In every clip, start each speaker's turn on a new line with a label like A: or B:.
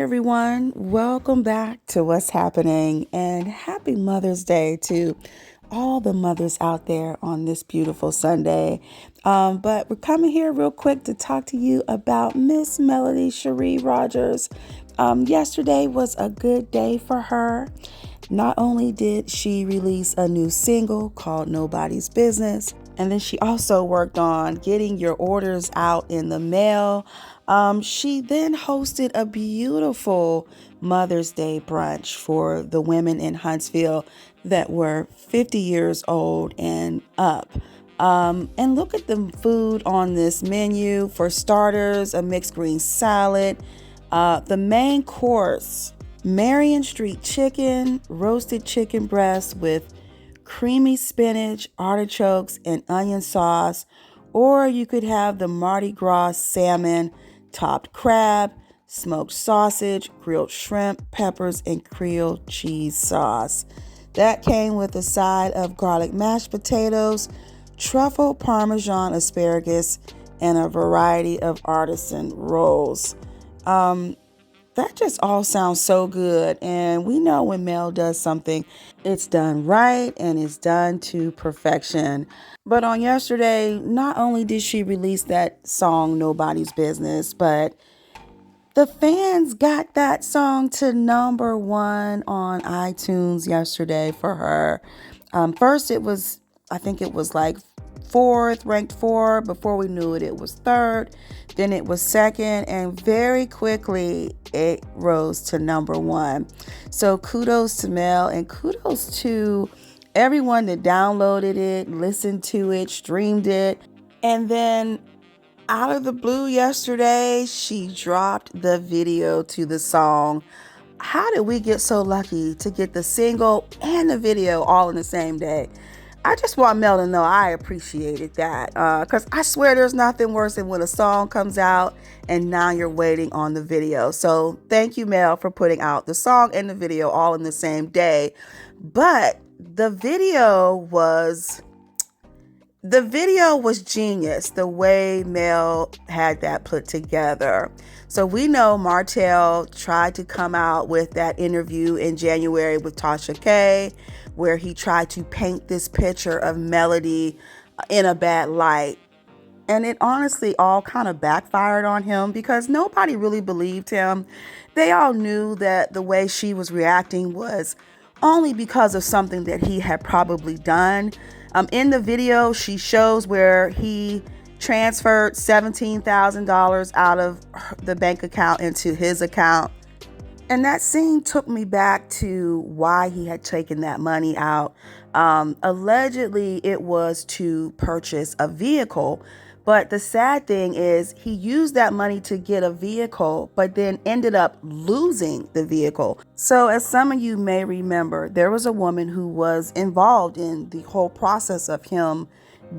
A: everyone. Welcome back to What's Happening, and happy Mother's Day to all the mothers out there on this beautiful Sunday. But we're coming here real quick to talk to you about Miss melodyshari Rogers. Yesterday was a good day for her. Not only did she release a new single called Nobody's Business, and then she also worked on getting your orders out in the mail. She then hosted a beautiful Mother's Day brunch for the women in Huntsville that were 50 years old and up. And look at the food on this menu. For starters, a mixed green salad. The main course, Marion Street chicken, roasted chicken breast with creamy spinach, artichokes, and onion sauce. Or you could have the Mardi Gras salmon, topped crab, smoked sausage, grilled shrimp, peppers, and Creole cheese sauce. That came with a side of garlic mashed potatoes, truffle parmesan asparagus, and a variety of artisan rolls. That just all sounds so good. And we know when Mel does something, it's done right and it's done to perfection. But on yesterday, not only did she release that song, Nobody's Business, but the fans got that song to number one on iTunes yesterday for her. First, I think it was like ranked four. Before we knew it, it was third. Then it was second, and very quickly it rose to number one. So kudos to Mel, and kudos to everyone that downloaded it, listened to it, streamed it. And then out of the blue yesterday, she dropped the video to the song. How did we get so lucky to get the single and the video all in the same day? I just want Mel to know I appreciated that, because I swear there's nothing worse than when a song comes out and now you're waiting on the video. So thank you, Mel, for putting out the song and the video all in the same day. But the video was genius, the way Mel had that put together. So we know Martell tried to come out with that interview in January with Tasha K, where he tried to paint this picture of Melody in a bad light. And it honestly all kind of backfired on him because nobody really believed him. They all knew that the way she was reacting was only because of something that he had probably done. In the video, she shows where he transferred $17,000 out of the bank account into his account. And that scene took me back to why he had taken that money out. Allegedly, it was to purchase a vehicle. But the sad thing is he used that money to get a vehicle, but then ended up losing the vehicle. So as some of you may remember, there was a woman who was involved in the whole process of him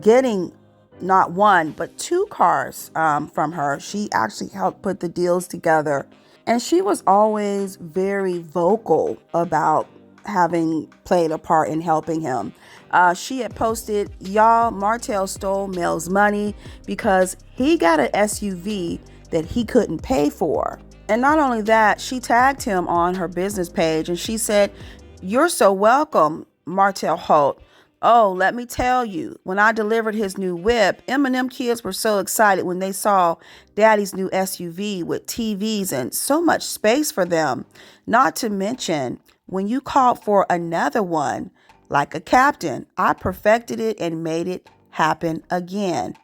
A: getting not one, but two cars from her. She actually helped put the deals together. And she was always very vocal about having played a part in helping him. She had posted, y'all, Martell stole Mel's money because he got an SUV that he couldn't pay for. And not only that, she tagged him on her business page and she said, "You're so welcome, Martellholt. Oh, let me tell you, when I delivered his new whip, M&M kids were so excited when they saw Daddy's new SUV with TVs and so much space for them. Not to mention, when you called for another one, like a captain, I perfected it and made it happen again."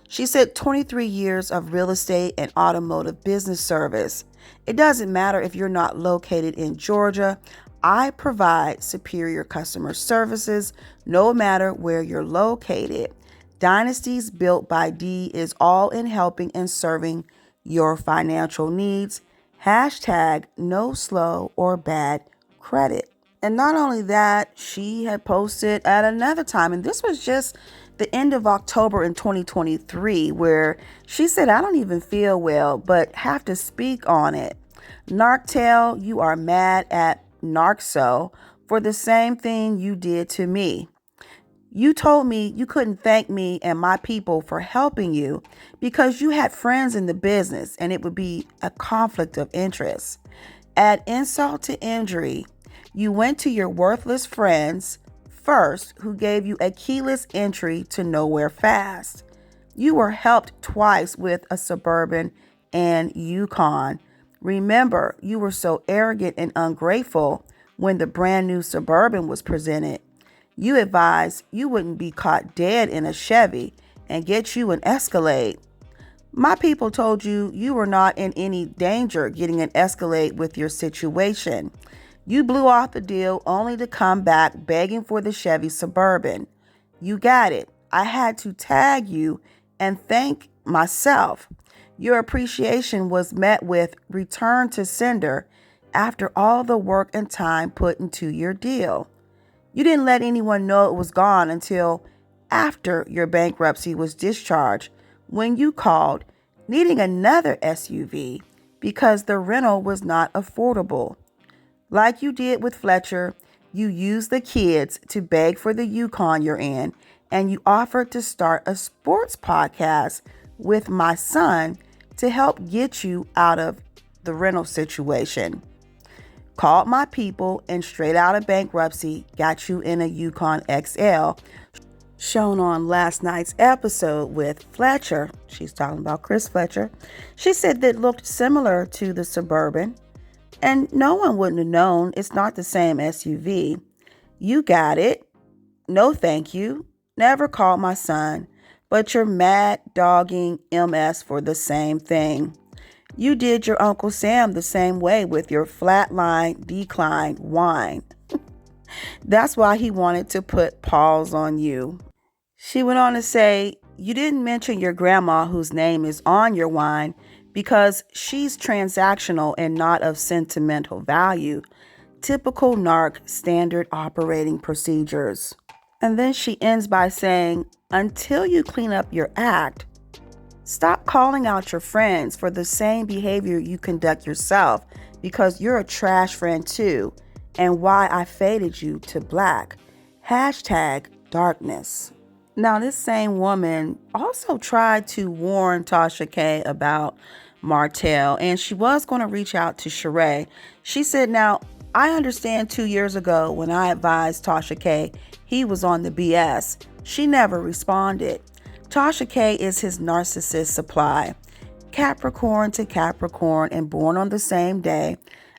A: She said 23 years of real estate and automotive business service. It doesn't matter if you're not located in Georgia. I provide superior customer services no matter where you're located. Dynasties Built by D is all in helping and serving your financial needs. Hashtag no slow or bad credit. And not only that, she had posted at another time, and this was just the end of October in 2023, where she said, "I don't even feel well, but have to speak on it. Martell, you are mad at Narxo for the same thing you did to me. You told me you couldn't thank me and my people for helping you because you had friends in the business and it would be a conflict of interest. Add insult to injury, you went to your worthless friends first who gave you a keyless entry to nowhere fast. You were helped twice with a Suburban and Yukon. Remember, you were so arrogant and ungrateful when the brand new Suburban was presented. You advised you wouldn't be caught dead in a Chevy and get you an Escalade. My people told you you were not in any danger getting an Escalade with your situation. You blew off the deal only to come back begging for the Chevy Suburban. You got it. I had to tag you and thank myself. Your appreciation was met with return to sender after all the work and time put into your deal. You didn't let anyone know it was gone until after your bankruptcy was discharged when you called needing another SUV because the rental was not affordable. Like you did with Fletcher, you used the kids to beg for the Yukon you're in, and you offered to start a sports podcast with my son to help get you out of the rental situation. Called my people and straight out of bankruptcy got you in a Yukon XL, shown on last night's episode with Fletcher. She's talking about Chris Fletcher. She said that looked similar to the Suburban, and no one wouldn't have known it's not the same SUV. You got it. No thank you. Never called my son, but you're mad dogging MS for the same thing. You did your Uncle Sam the same way with your flatline decline whine. That's why he wanted to put pause on you. She went on to say, you didn't mention your grandma whose name is on your whine because she's transactional and not of sentimental value. Typical narc standard operating procedures. And then she ends by saying, until you clean up your act, stop calling out your friends for the same behavior you conduct yourself because you're a trash friend too, and why I faded you to black. #darkness. Now, this same woman also tried to warn Tasha K about Martell, and she was going to reach out to Shari. She said, now, I understand 2 years ago when I advised Tasha K he was on the BS. She never responded. Tasha K is his narcissist supply. Capricorn to Capricorn and born on the same day.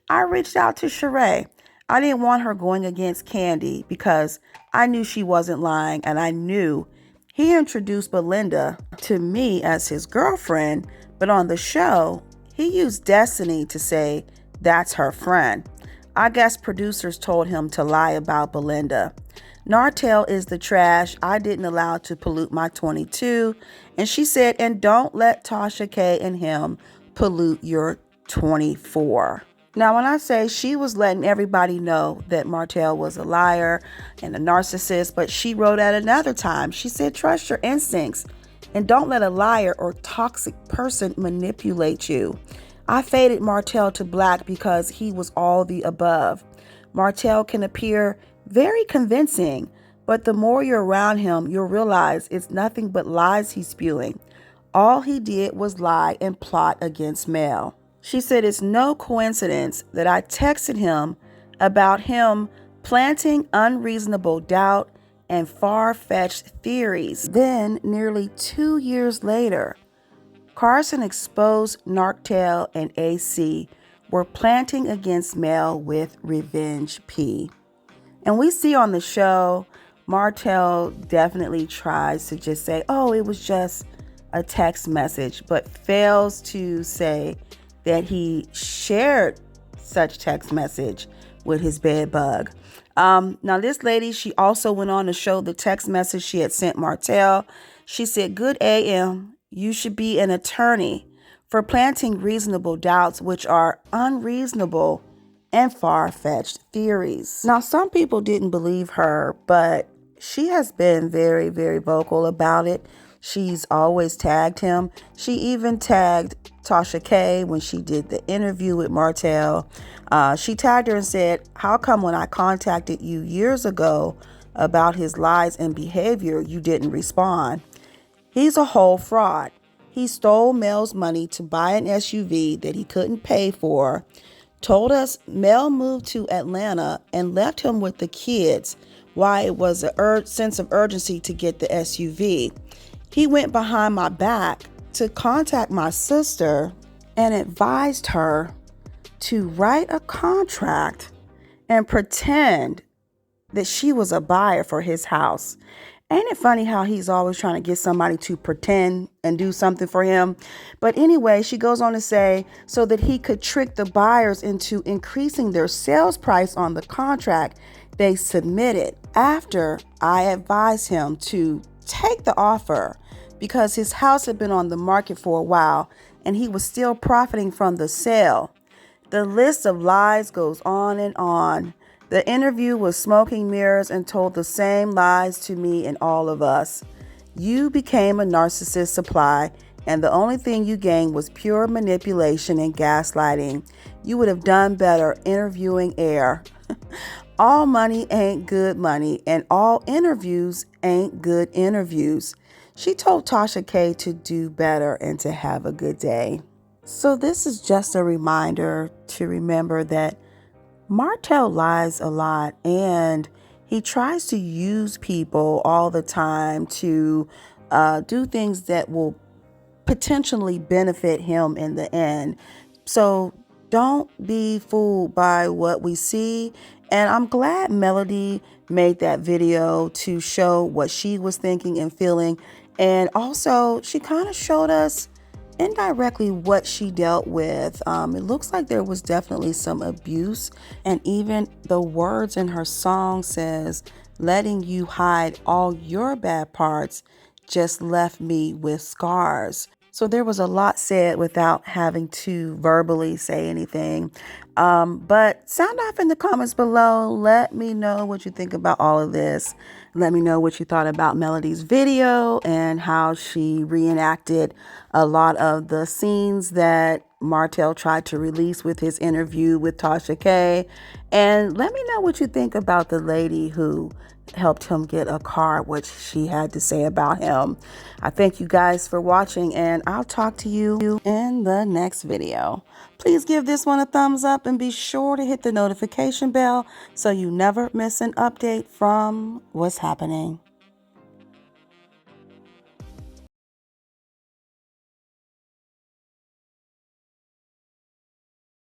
A: I reached out to Shari. I didn't want her going against Candy because I knew she wasn't lying, and I knew he introduced Belinda to me as his girlfriend, but on the show, he used Destiny to say that's her friend. I guess producers told him to lie about Belinda. Martell is the trash I didn't allow to pollute my 22. And she said, and don't let Tasha K and him pollute your 24. Now, when I say she was letting everybody know that Martell was a liar and a narcissist, but she wrote at another time, she said, trust your instincts and don't let a liar or toxic person manipulate you. I faded Martell to black because he was all the above. Martell can appear very convincing, but the more you're around him, you'll realize it's nothing but lies he's spewing. All he did was lie and plot against Mel. She said it's no coincidence that I texted him about him planting unreasonable doubt and far-fetched theories. Then, nearly 2 years later, Carson exposed Martell and AC were planting against Mel with Revenge P. And we see on the show, Martell definitely tries to just say, oh, it was just a text message, but fails to say that he shared such text message with his bed bug. Now, this lady, she also went on to show the text message she had sent Martell. She said, good AM, you should be an attorney for planting reasonable doubts, which are unreasonable and far-fetched theories. Now, some people didn't believe her, but she has been very, very vocal about it. She's always tagged him. She even tagged Tasha K when she did the interview with Martell. She tagged her and said, how come when I contacted you years ago about his lies and behavior, you didn't respond. He's a whole fraud. He stole Mel's money to buy an SUV that he couldn't pay for, told us Mel moved to Atlanta and left him with the kids, why it was a sense of urgency to get the SUV. He went behind my back to contact my sister and advised her to write a contract and pretend that she was a buyer for his house. Ain't it funny how he's always trying to get somebody to pretend and do something for him? But anyway, she goes on to say, so that he could trick the buyers into increasing their sales price on the contract they submitted, after I advised him to take the offer because his house had been on the market for a while and he was still profiting from the sale. The list of lies goes on and on. The interview was smoking mirrors and told the same lies to me and all of us. You became a narcissist supply, and the only thing you gained was pure manipulation and gaslighting. You would have done better interviewing air. All money ain't good money, and all interviews ain't good interviews. She told Tasha K to do better and to have a good day. So this is just a reminder to remember that Martell lies a lot, and he tries to use people all the time to do things that will potentially benefit him in the end. So don't be fooled by what we see. And I'm glad Melody made that video to show what she was thinking and feeling. And also, she kind of showed us indirectly what she dealt with. It looks like there was definitely some abuse, and even the words in her song says, letting you hide all your bad parts just left me with scars. So there was a lot said without having to verbally say anything. But sound off in the comments below. Let me know what you think about all of this. Let me know what you thought about Melody's video and how she reenacted a lot of the scenes that Martell tried to release with his interview with Tasha K. And let me know what you think about the lady who helped him get a car, which she had to say about him. I thank you guys for watching, and I'll talk to you in the next video. Please give this one a thumbs up and be sure to hit the notification bell so you never miss an update from what's happening.